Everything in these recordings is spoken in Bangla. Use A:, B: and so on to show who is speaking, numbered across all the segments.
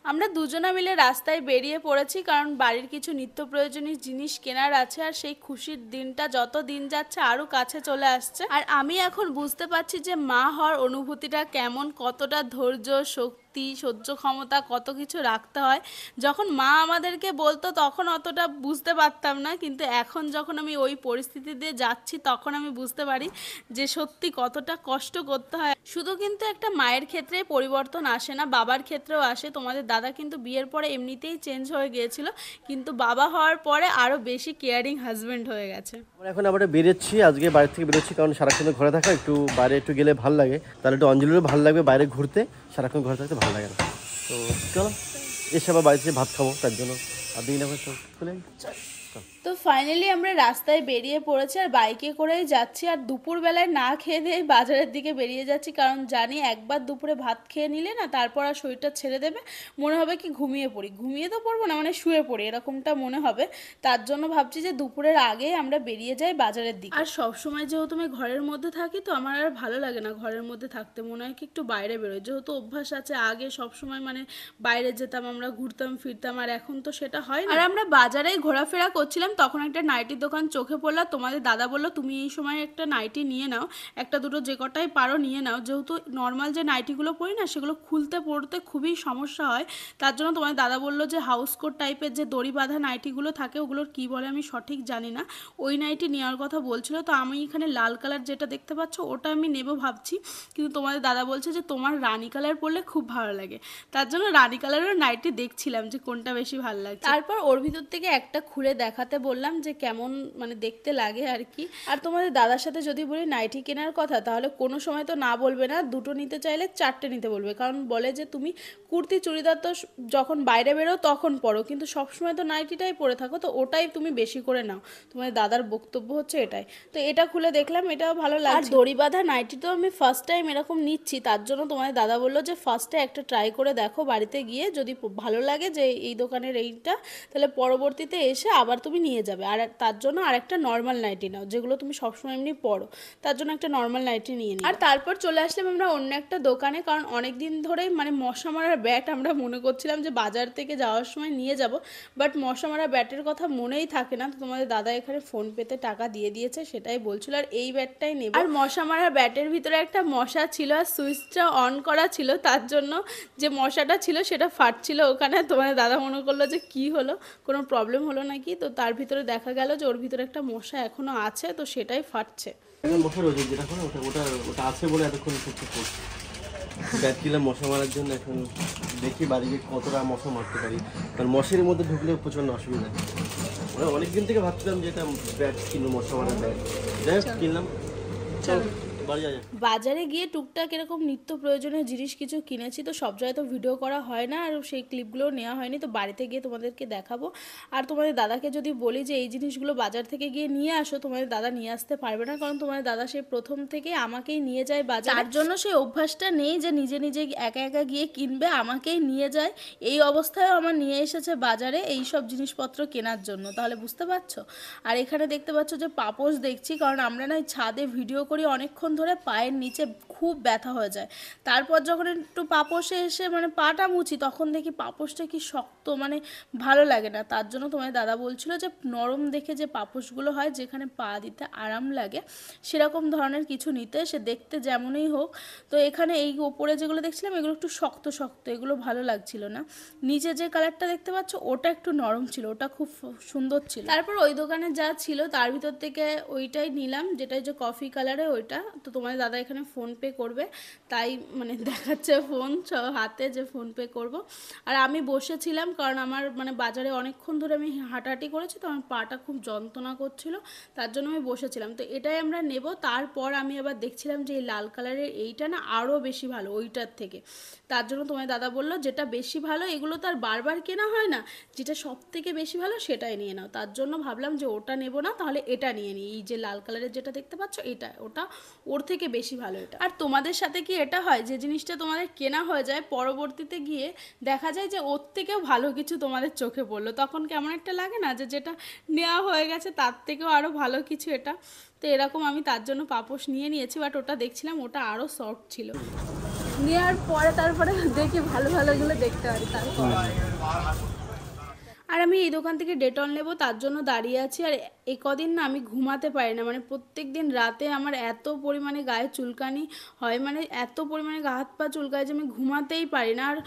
A: আমরা দুজনে মিলে রাস্তায় বেরিয়ে পড়েছি, কারণ বাড়ির কিছু নিত্য প্রয়োজনীয় জিনিস কেনার আছে। আর সেই খুশির দিনটা যত দিন যাচ্ছে আরও কাছে চলে আসছে। আর আমি এখন বুঝতে পারছি যে মা হওয়ার অনুভূতিটা কেমন, কতটা ধৈর্য, শক্তি, সহ্য ক্ষমতা, কত কিছু রাখতে হয়। যখন মা আমাদেরকে বলতো তখন অতটা বুঝতে পারতাম না, কিন্তু এখন যখন আমি ওই পরিস্থিতি দিয়ে যাচ্ছি তখন আমি বুঝতে পারি যে সত্যি কতটা কষ্ট করতে হয়। শুধু কিন্তু একটা মায়ের ক্ষেত্রে পরিবর্তন আসে না, বাবার ক্ষেত্রেও আসে। তোমাদের দাদা কিন্তু বিয়ের পরে এমনিতেই চেঞ্জ হয়ে গিয়েছিল, কিন্তু বাবা হওয়ার পরে আরও বেশি কেয়ারিং হাজব্যান্ড হয়ে গেছে।
B: আমরা এখন আবার বেরোচ্ছি, আজকে বাইরে থেকে বেরোচ্ছি, কারণ সারাক্ষণ ঘরে থাকা, একটু বাইরে একটু গেলে ভালো লাগে। তাহলে একটু অঞ্জলিরও ভালো লাগবে, বাইরে ঘুরতে, সারাক্ষণ ঘরে থাকতে ভালো লাগে না। তো চলো এসে আবার বাড়িতে ভাত খাবো, তার জন্য আর দিন এখন চলে।
A: তো ফাইনালি আমরা রাস্তায় বেরিয়ে পড়েছি, আর বাইকে করেই যাচ্ছি। আর দুপুরবেলায় না খেয়ে দিয়ে বাজারের দিকে বেরিয়ে যাচ্ছি, কারণ জানি একবার দুপুরে ভাত খেয়ে নিলে না তারপর আর শরীরটা ছেড়ে দেবে, মনে হবে কি ঘুমিয়ে পড়ি। ঘুমিয়ে তো পড়বো না, মানে শুয়ে পড়ি, এরকমটা মনে হবে। তার জন্য ভাবছি যে দুপুরের আগে আমরা বেরিয়ে যাই বাজারের দিকে। আর সবসময় যেহেতু আমি ঘরের মধ্যে থাকি, তো আমার আর ভালো লাগে না ঘরের মধ্যে থাকতে, মনে হয় কি একটু বাইরে বেরোয়। যেহেতু অভ্যাস আছে, আগে সবসময় মানে বাইরে যেতাম, আমরা ঘুরতাম ফিরতাম, আর এখন তো সেটা হয় না। আর আমরা বাজারেই ঘোরাফেরা করছিলাম, তখন একটা নাইটির দোকান চোখে পড়লো। তোমাদের দাদা বললো তুমি এই সময় একটা নাইটি নিয়ে নাও, একটা দুটো যে কটাই পারো নিয়ে নাও, যেহেতু নর্মাল যে নাইটিগুলো পরি না সেগুলো খুলতে পড়তে খুবই সমস্যা হয়। তার জন্য তোমাদের দাদা বললো যে হাউস কোট টাইপের যে দড়ি বাঁধা নাইটিগুলো থাকে, ওগুলোর কী বলে আমি সঠিক জানি না, ওই নাইটি নেওয়ার কথা বলছিল। তো আমি এখানে লাল কালার যেটা দেখতে পাচ্ছ ওটা আমি নেবো ভাবছি, কিন্তু তোমাদের দাদা বলছে যে তোমার রানী কালার পরলে খুব ভালো লাগে। তার জন্য রানী কালারের নাইটি দেখছিলাম যে কোনটা বেশি ভালো লাগছে। তারপর ওর ভিতর থেকে একটা খুলে দেখাতে বললাম যে কেমন মানে দেখতে লাগে আর কি। আর তোমাদের দাদার সাথে যদি বলি নাইটি কেনার কথা, তাহলে কোনো সময় তো না বলবে না, দুটো নিতে চাইলে চারটে নিতে বলবে, কারণ বলে যে তুমি কুর্তি চুড়িদার তো যখন বাইরে বেরো তখন পরো, কিন্তু সবসময় তো নাইটিটাই পরে থাকো, তো ওটাই তুমি বেশি করে নাও। তোমাদের দাদার বক্তব্য হচ্ছে এটাই। তো এটা খুলে দেখলাম, এটাও ভালো লাগে। আর দড়ি বাঁধা নাইটি তো আমি ফার্স্ট টাইম এরকম নিচ্ছি, তার জন্য তোমাদের দাদা বললো যে ফার্স্টে একটা ট্রাই করে দেখো বাড়িতে গিয়ে, যদি ভালো লাগে যে এই দোকানের এইটা, তাহলে পরবর্তীতে এসে আবার তুমি নিয়ে যাবে। আর তার জন্য আর একটা নর্মাল নাইটি নাও, যেগুলো তুমি সবসময় এমনি পরো, তার জন্য একটা নর্মাল নাইটি নিয়ে নিই। আর তারপর চলে আসলাম আমরা অন্য একটা দোকানে, কারণ অনেক দিন ধরেই মানে মশা মারার ব্যাট আমরা মনে করছিলাম যে বাজার থেকে যাওয়ার সময় নিয়ে যাব, বাট মশা মারা ব্যাটের কথা মনেই থাকে না। তো তোমাদের দাদা এখানে ফোন পেতে টাকা দিয়ে দিয়েছে, সেটাই বলছিল, আর এই ব্যাটটাই নেব। আর মশা মারার ব্যাটের ভিতরে একটা মশা ছিল, আর সুইচটা অন করা ছিল, তার জন্য যে মশাটা ছিল সেটা ফাটছিল ওখানে। তোমাদের দাদা মনে করলো যে কি হলো, কোনো প্রবলেম হলো নাকি, তো তার ভিতরে দেখা গেল যে ওর ভিতরে একটা মশা এখনো আছে, তো সেটাই ফাটছে।
B: মশার ওজন যেটা করে ওটা ওটা ওটা আছে বলে এতক্ষণ করছি, ব্যাট কিলাম মশা মারার জন্য। এখন দেখি বাড়িতে কতটা মশা মারতে পারি, কারণ মশারির মধ্যে ঢুকলে প্রচণ্ড অসুবিধা। আমরা অনেকদিন থেকে ভাবছিলাম যে এটা ব্যাট কিনবো, মশা মারার ব্যাট, যাই হোক কিনলাম।
A: বাজারে গিয়ে টুকটাক এরকম নিত্য প্রয়োজনীয় জিনিস কিছু কিনেছি, তো সব জায়গায় তো ভিডিও করা হয় না, আর সেই ক্লিপগুলো নেওয়া হয়নি, তো বাড়িতে গিয়ে তোমাদেরকে দেখাবো। আর তোমাদের দাদাকে যদি বলি যে এই জিনিসগুলো বাজার থেকে গিয়ে নিয়ে আসো, তোমাদের দাদা নিয়ে আসতে পারবে না, কারণ তোমাদের দাদা সেই প্রথম থেকে আমাকেই নিয়ে যায় বাজার, তার জন্য সেই অভ্যাসটা নেই যে নিজে নিজে একা একা গিয়ে কিনবে, আমাকেই নিয়ে যায়। এই অবস্থায় আমার নিয়ে এসেছে বাজারে এই সব জিনিসপত্র কেনার জন্য, তাহলে বুঝতে পারছো। আর এখানে দেখতে পাচ্ছ যে পাপোশ দেখছি, কারণ আমরা না ছাদে ভিডিও করি অনেকক্ষণ ধরে, পায়ের নিচে খুব ব্যথা হয়ে যায়। তারপর যখন একটু পাপোশে এসে মানে পাটা মুছি, তখন দেখি পাপোশটা কি শক্ত, মানে ভালো লাগে না। তার জন্য তোমার দাদা বলছিল যে নরম দেখে যে পাপোশগুলো হয়, যেখানে পা দিতে আরাম লাগে, সেরকম ধরনের কিছু নিতে, সে দেখতে যেমনই হোক। তো এখানে এই ওপরে যেগুলো দেখছিলাম এগুলো একটু শক্ত শক্ত, এগুলো ভালো লাগছিল না। নিচে যে কালারটা দেখতে পাচ্ছ ওটা একটু নরম ছিল, ওটা খুব সুন্দর ছিল। তারপর ওই দোকানে যা ছিল তার ভিতর থেকে ওইটাই নিলাম, যেটা যে কফি কালারে ওইটা। তো তোমাদের দাদা এখানে ফোনপে করবে, তাই মানে দেখাচ্ছে ফোন হাতে যে ফোনপে করব। আর আমি বসেছিলাম, কারণ আমার মানে বাজারে অনেকক্ষণ ধরে আমি হাঁটাহাঁটি করেছি, তো আমার পাটা খুব যন্ত্রণা করছিল, তার জন্য আমি বসেছিলাম। তো এটাই আমরা নেব। তারপর আমি আবার দেখছিলাম যে এই লাল কালারের এইটা না আরও বেশি ভালো ওইটার থেকে, তার জন্য তোমার দাদা বললো যেটা বেশি ভালো, এগুলো তো আর বারবার কেনা হয় না, যেটা সব থেকে বেশি ভালো সেটাই নিয়ে নাও। তার জন্য ভাবলাম যে ওটা নেব না, তাহলে এটা নিয়ে নিই, এই যে লাল কালারের যেটা দেখতে পাচ্ছ এটা, ওটা ওর থেকে বেশি ভালো এটা। আর তোমাদের সাথে কি এটা হয় যে জিনিসটা তোমাদের কেনা হয়ে যায়, পরবর্তীতে গিয়ে দেখা যায় যে ওর থেকেও ভালো কিছু তোমাদের চোখে পড়লো, তখন কেমন একটা লাগে না যে যেটা নেওয়া হয়ে গেছে তার থেকেও আরও ভালো কিছু এটা। তো এরকম আমি তার জন্য পাপোশ নিয়ে নিয়েছি, বাট ওটা দেখছিলাম ওটা আরও সফট ছিল। নেওয়ার পরে তারপরে দেখি ভালো ভালোগুলো দেখতে পারি তারপর। আর আমি এই দোকান থেকে ডেটল নেব তার জন্য দাঁড়িয়ে আছি। আর এই কদিন না আমি ঘুমাতে পারি না, মানে প্রত্যেক দিন রাতে আমার এত পরিমাণে গায়ে চুলকানি হয়, মানে এত পরিমাণে গা হাত পা চুলকায় যে আমি ঘুমাতেই পারি না। আর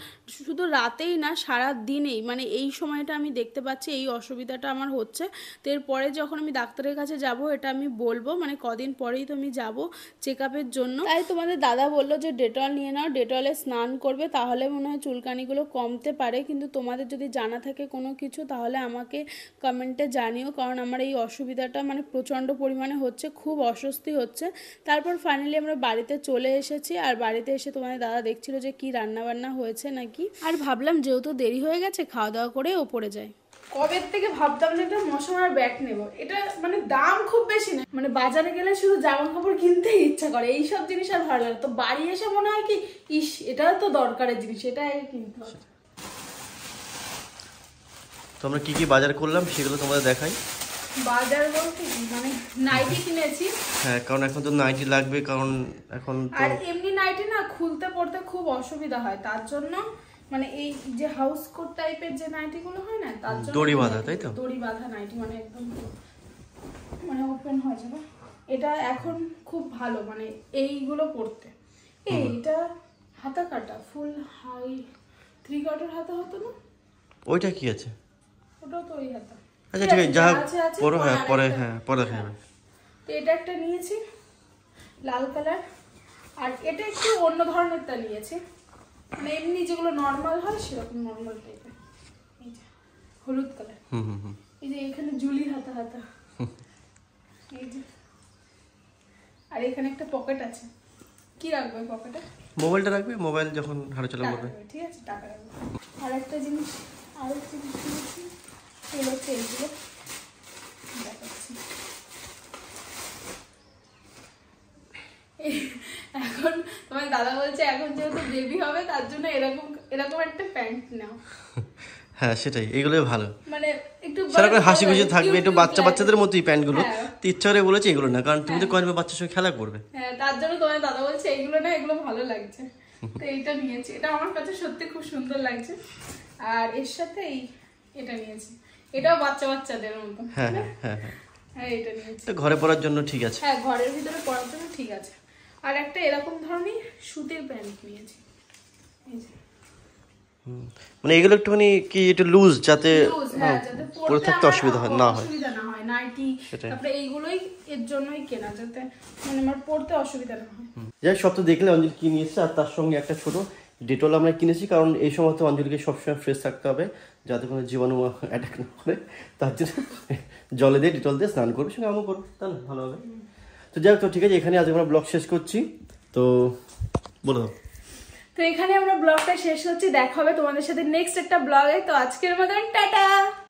A: শুধু রাতেই না, সারা দিনেই, মানে এই সময়টা আমি দেখতে পাচ্ছি এই অসুবিধাটা আমার হচ্ছে। তো এরপরে যখন আমি ডাক্তারের কাছে যাব এটা আমি বলবো, মানে কদিন পরেই তো আমি যাব চেক আপের জন্য। তাই তোমাদের দাদা বললো যে ডেটল নিয়ে নাও, ডেটলে স্নান করবে, তাহলে মনে হয় চুলকানিগুলো কমতে পারে। কিন্তু তোমাদের যদি জানা থাকে কোনো কিছু তাহলে আমাকে কমেন্টে জানিও, কারণ আমার এই অসুবিধাটা মানে প্রচণ্ড পরিমাণে হচ্ছে, খুব অস্বস্তি হচ্ছে। তারপর ফাইনালি আমরা বাড়িতে চলে এসেছি। আর বাড়িতে এসে তোমাদের দাদা দেখছিল যে কি রান্না বান্না হয়েছে নাকি। আর ভাবলাম যেহেতু দেরি হয়ে গেছে খাওয়া দাওয়া করে ওপরে যাই। কবে থেকে ভাবতাম যে একটা মশা মারার ব্যাট নেব, এটা মানে দাম খুব বেশি না, মানে বাজারে গেলে শুধু জামা কাপড় কিনতেই ইচ্ছা করে, এইসব জিনিস আর ভালো লাগে। তো বাড়ি এসে মনে হয় কি ইস এটা তো দরকারের জিনিস, এটা আগে কিনতে হবে।
B: তো আমরা কি কি বাজার করলাম সেগুলো তোমাদের দেখাই।
A: বাজার বলতে কি মানে নাইটি কিনেছি।
B: হ্যাঁ, কারণ এখন তো নাইটি লাগবে, কারণ এখন তো
A: আর এমনি নাইটি না খুলতে পড়তে খুব অসুবিধা হয়, তার জন্য মানে এই যে হাউস কোট টাইপের যে নাইটি গুলো হয় না, তার জন্য
B: দড়ি বাঁধা, তাই তো?
A: দড়ি বাঁধা নাইটি, মানে একদম মানে ওপেন হয়ে যাবে, এটা এখন খুব ভালো মানে এইগুলো পড়তে। এইটা হাতা কাটা ফুল হাই 3 কোয়ার্টার হাতা হতো না,
B: ওইটা কি আছে?
A: ওটাও তো ওই হাতা।
B: আচ্ছা ঠিক আছে, যা পরে, হ্যাঁ পরে, হ্যাঁ পরে দেখা যাবে।
A: তো এটা একটা নিয়েছি লাল কালার, আর এটা একটু অন্য ধরনেরটা নিয়েছি, মানে এমনি যেগুলো নর্মাল হয় সেরকম নর্মাল টাইপের। এই যে হলুদ কালার, এই যে এখানে জুলি হাতা হাতা, এই যে আর এখানে একটা পকেট আছে। কি রাখবে পকেটে?
B: মোবাইলটা রাখবে, মোবাইল যখন হাঁটাচলা করবে।
A: ঠিক আছে, টাকা রাখবে। আর একটা জিনিস, আরেকটা জিনিস নিয়েছি, এগুলো হচ্ছে এইগুলো দেখাচ্ছি। এখন তোমার দাদা বলছে এখন যেহেতু বেবি হবে তার জন্য এরকম এরকম একটা প্যান্ট নাও।
B: হ্যাঁ সেটাই, এগুলোই ভালো,
A: মানে একটু
B: সারাক্ষণ হাসি খুশি থাকবে, একটু বাচ্চা বাচ্চাদের মতোই প্যান্টগুলো।
A: হ্যাঁ।
B: তো ইচ্ছা করে বলেছে এগুলো না, কারণ তুমি তো কয়েকবার বাচ্চার সঙ্গে খেলা করবে।
A: হ্যাঁ, তার জন্য তোমার দাদা বলছে এগুলো না, এগুলো ভালো লাগছে। তো এইটা নিয়েছি, এটা আমার কাছে সত্যি খুব সুন্দর লাগছে। আর এর সাথে এটা নিয়েছি, এটাও বাচ্চা বাচ্চাদের মতো।
B: হ্যাঁ হ্যাঁ হ্যাঁ হ্যাঁ,
A: হ্যাঁ এটা নিয়েছি,
B: তো ঘরে পড়ার জন্য ঠিক আছে।
A: হ্যাঁ ঘরের ভিতরে পরার জন্য ঠিক আছে। আর একটা এরকম ধরনের সুতির প্যান্ট নিয়েছি, এই যে
B: মানে এগুলো একটুখানি কি একটু লুজ, যাতে
A: হ্যাঁ, যাতে
B: পরে থাকতে অসুবিধা না হয়।
A: অসুবিধা না হয় নাইটি। তারপরে এইগুলোই এর জন্যই কেনা, যাতে মানে আমার পড়তে অসুবিধা না হয়।
B: যাই সব তো দেখলে অঞ্জলি কি নিয়েছে, আর তার সঙ্গে একটা ছোট ডেটল আমরা কিনেছি, কারণ এই সময় তো অঞ্জলিকে সবসময় ফ্রেশ থাকতে হবে, যাতে কোনো জীবাণু অ্যাটাক না করে। তার জন্য জলে দিয়ে ডেটল দিয়ে স্নান করবে, সঙ্গে আমও করবো, তা না ভালো হবে। তো যাই হোক, তো ঠিক আছে, এখানে আজ আমরা ব্লগ শেষ করছি। তো বলো,
A: তো এখানে আমরা ব্লগটা শেষ করছি, দেখা হবে তোমাদের সাথে নেক্সট একটা ব্লগে। তো আজকের মতন টাটা।